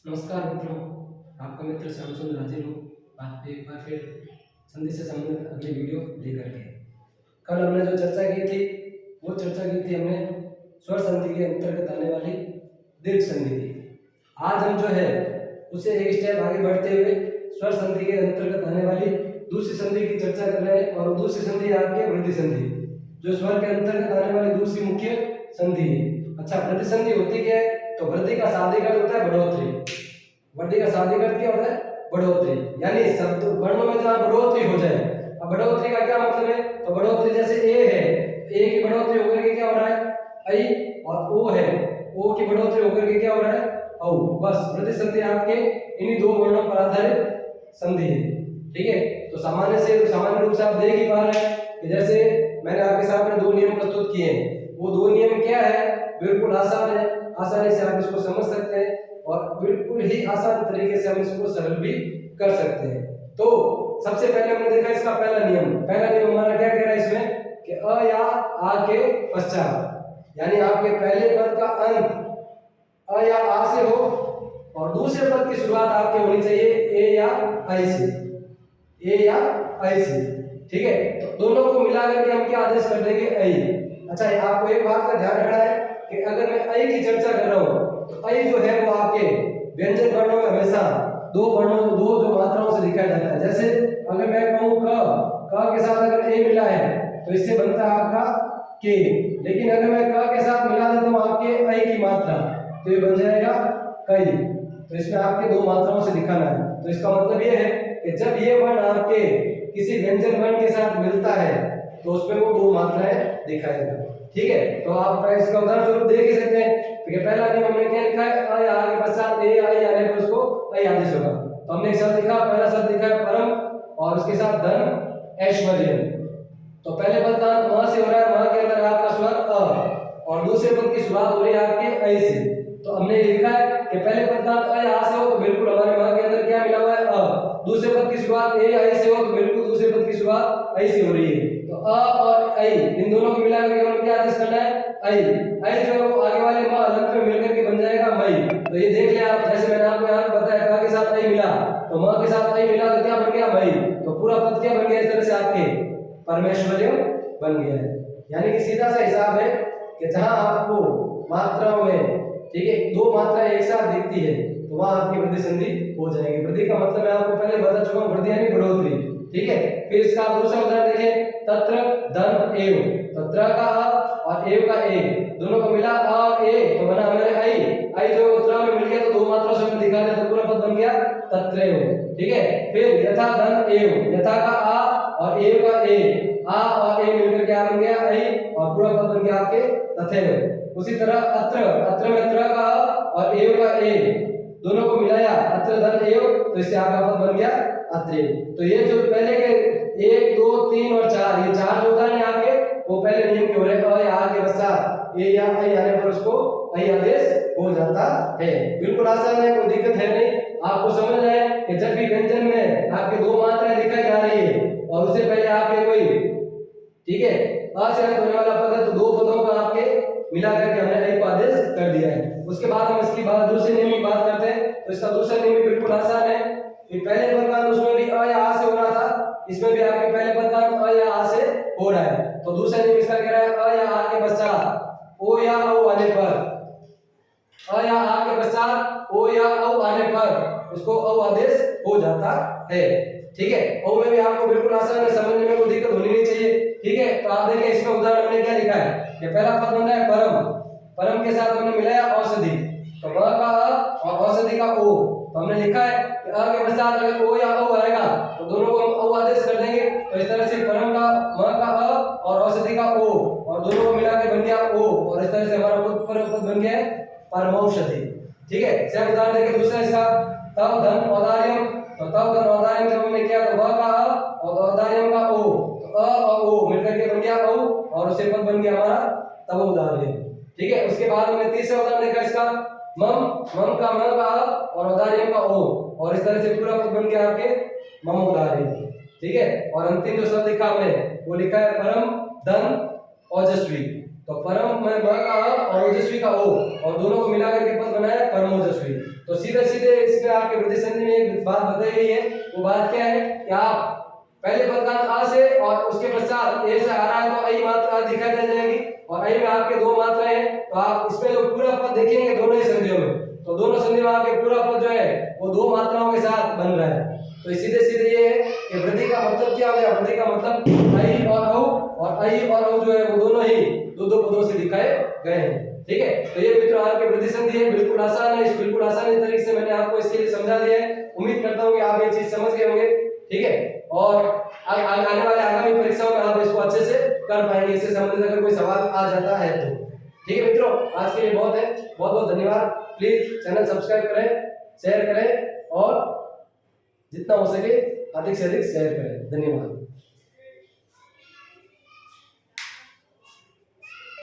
नमस्कार मित्रों, आपका मित्र श्याम सुंदर हाजिर हूँ आज एक बार फिर संधि से संबंधित अगली वीडियो लेकर के। कल हमने जो चर्चा की थी वो चर्चा की थी हमने स्वर संधि के अंतर्गत आने वाली दीर्घ संधि की। आज हम जो है उसे एक स्टेप आगे बढ़ते हुए स्वर संधि के अंतर्गत आने वाली दूसरी संधि की चर्चा कर रहे हैं और दूसरी संधि आपके वृद्धि संधि, जो स्वर के अंतर्गत आने वाली दूसरी मुख्य संधि है। अच्छा, वृद्धि संधि होती क्या है? तो वृद्धि का शाब्दिक अर्थ होता है बढ़ोतरी। वृद्धि का शाब्दिक अर्थ क्या होता है? बढ़ोतरी, यानी शब्द वर्णों में जहाँ बढ़ोतरी हो जाए। अब बढ़ोतरी का क्या मतलब है? तो बढ़ोतरी जैसे ए है, ए की बढ़ोतरी होकर के क्या हो रहा है? ऐ, और ओ है, ओ की बढ़ोतरी होकर के क्या हो रहा है? औ। बस वृद्धि संधि आपके इन्हीं दो वर्णों पर आधारित संधि है। ठीक है, तो सामान्य रूप से आप देख ही पा रहे हैं कि जैसे मैंने आपके सामने दो नियम प्रस्तुत किए हैं। वो दो नियम क्या है? बिल्कुल आसान है, आसानी से आप इसको समझ सकते हैं और बिल्कुल ही आसान तरीके से हम इसको सरल भी कर सकते हैं। तो सबसे पहले हमने देखा इसका पहला नियम हमारा क्या कह रहा है इसमें कि अ या आ के पश्चात, यानी आपके पहले पद का अंत अ या आ से हो और दूसरे पद की शुरुआत आपके होनी चाहिए ए या ऐ से, ए या ऐ से। ठीक है, तो दोनों को मिला करके हम क्या आदेश कर देंगे? ऐ। अच्छा, आपको एक बात का ध्यान रखना है कि अगर मैं ऐ की चर्चा कर रहा हूं तो ऐ जो है वो आपके व्यंजन वर्णों में हमेशा दो जो मात्राओं से दिखाया जाता है। जैसे अगर मैं कहूं क के साथ अगर ए मिला है तो इससे बनता है आपका के, लेकिन अगर मैं क के साथ मिला देता हूं आपके ऐ की मात्रा तो ये बन जाएगा कई। तो इसमें आपके दो मात्राओं से दिखाना है। तो इसका मतलब ये है कि जब ये वर्ण आपके किसी व्यंजन वर्ण के साथ मिलता है तो उसमें वो दो मात्राएं दिखाएगा। ठीक है, तो आप इसका उदाहरण स्वरूप देख ही सकते हैं। ठीक है, पहला नियम हमने क्या लिखा है? अ या के पश्चात ए आई आने पर उसको ऐ आदेश होगा। तो हमने एक शब्द लिखा, पहला शब्द लिखा है परम और उसके साथ धन ऐश्वर्य। तो पहले पद का अंत म से हो रहा है, म के अंदर आपका स्वर अ और दूसरे पद की शुरुआत हो रही है आपके ऐ से। तो हमने लिखा है कि पहले पद का अंत अ या से हो तो बिल्कुल हमारे म के अंदर क्या मिला हुआ है? अ। दूसरे पद की शुरुआत ए ऐ से हो तो बिल्कुल दूसरे पद की शुरुआत ऐ से हो रही है। तो अ और ऐ इन दोनों को मिला करके हमें क्या आदेश करना है? ऐ। ऐ जो है वो आगे वाले म अलग में मिलकर के बन जाएगा मई। तो ये देख लिया आप, जैसे मैंने आपको यहाँ बताया क के साथ ऐ मिला तो म के साथ ऐ मिला तो क्या बन गया? मई। तो पूरा पद क्या बन गया इस तरह से? आपके परमेश्वर्य बन गया है। यानी कि सीधा सा हिसाब है कि जहां आपको मात्राओं में, ठीक है, दो मात्राएं एक साथ दिखती है तो वहां आपकी वृद्धि संधि हो जाएगी। वृद्धि का मतलब मैं आपको पहले बता चुका हूं, वृद्धि यानी बढ़ोतरी। ठीक है, फिर इसका आप दूसरा उदाहरण देखें, तत्र धन एव। तो त्र का अ और एव का ए दोनों को मिला अ और ए तो बना हमारे ऐ। ऐ जो त्र में मिल गया तो दो मात्रा से दिखा दे तो पूरा पद बन गया तत्रेव। ठीक है, फिर यथा धन एव, यथा का आ और एव का ए, आ और ए मिलकर क्या बन गया? ऐ और पूरा पद बन गया आपके तथैव। उसी तरह अत्र में त्र का और एव का ए दोनों को मिलाया अत्र धन एव तो इससे आपका पद बन गया अत्रेव। तो ये जो पहले के 1 2 3 और 4 ये चार जो उदाहरण है आपके वो पहले नियम के हो रहे हैं। अ या आ के पश्चात ए या ऐ आने पर उसको ऐ आदेश हो जाता है। बिल्कुल आसान है, कोई दिक्कत है नहीं। आपको समझना है कि जब भी व्यंजन में आपके दो मात्राएं दिखाई जा रही है और उससे पहले आपके कोई, ठीक है, अ से अंत होने वाला पद है तो दो पदों को आपके मिला करके हमने ऐ को आदेश कर दिया है। उसके बाद हम इसकी बात दूसरे नियम की बात करते हैं। तो इसका दूसरा नियम बिल्कुल आसान है। ये पहले पद का उसमें भी अ या आ से हो रहा था, इसमें भी आपके पहले पद का अ या आ से हो रहा है। तो दूसरा नियम इसका कह रहा है अ या आ के पश्चात ओ या औ आने पर, अ या आ के पश्चात ओ या औ आने पर उसको औ आदेश हो जाता है। ठीक है, औ में भी आपको बिल्कुल आसान है, समझने में कोई दिक्कत होनी नहीं चाहिए। ठीक है, तो आप देखिए इसमें उदाहरण हमने क्या लिखा है कि पहला पद बन रहा है परम, परम के साथ हमने मिलाया औषधि, तो ब का अ और औषधि का ओ। तो हमने लिखा है कि अ के पश्चात अगर ओ या औ आएगा तो दोनों को हम औ आदेश कर देंगे। तो इस तरह से परम का म का अ और औषधि का ओ और दोनों को मिला के बन गया ओ और इस तरह से हमारा पद बन गया परमौषधि। ठीक है, सेम उदाहरण देखिए दूसरा इसका, तव धन औदार्यम। तो तव धन औदार्यम जब हमने किया तो व का अ और औदार्यम का ओ, तो अ और ओ मिलकर के बन गया औ और उससे पद बन गया हमारा तव औदार्यम। ठीक है, उसके बाद हमने तीसरा उदाहरण देखा इसका, मम का म का और औदार्यम का ओ और इस तरह से पूरा पद बन गया आपके मम औदार्यम। ठीक है, और अंतिम जो शब्द लिखा हमने वो लिखा है परम धन ओजस्वी। तो परम में ब का अ और ओजस्वी का ओ, और दोनों को मिलाकर के पद बनाया परमोजस्वी। तो सीधे सीधे इसमें आपके वृद्धि संधि में एक बात बताई गई है। वो बात क्या है कि आप पहले पद का आ से और उसके पश्चात ए से आ रहा है तो आई मात्रा दिखाई दे जाएगी, और आई में आपके दो मात्राएं हैं, तो आप इसमें जो पूरा पद देखेंगे दोनों ही संधियों में, तो दोनों संधियों में आपके पूरा पद जो है वो दो मात्राओं के साथ बन रहा है। तो सीधे सीधे ये है कि वृद्धि का मतलब क्या हो गया, वृद्धि का मतलब आई और औ, और आई और औ जो है वो दोनों ही दो दो पदों से दिखाए गए हैं। ठीक है, तो ये मित्रों आपके वृद्धि संधि है, बिल्कुल आसान है। इस बिल्कुल आसान तरीके से मैंने आपको इसके लिए समझा दिया है। उम्मीद करता हूं कि आप ये चीज समझ गए होंगे। ठीक है, और आने वाले आगामी परीक्षाओं में आप इसको अच्छे से कर पाएंगे। इससे संबंधित अगर कोई सवाल आ जाता है तो। ठीक है मित्रों, आज के लिए बहुत है, बहुत बहुत धन्यवाद। प्लीज चैनल सब्सक्राइब करें, शेयर करें, और जितना हो सके अधिक से अधिक शेयर करें। धन्यवाद।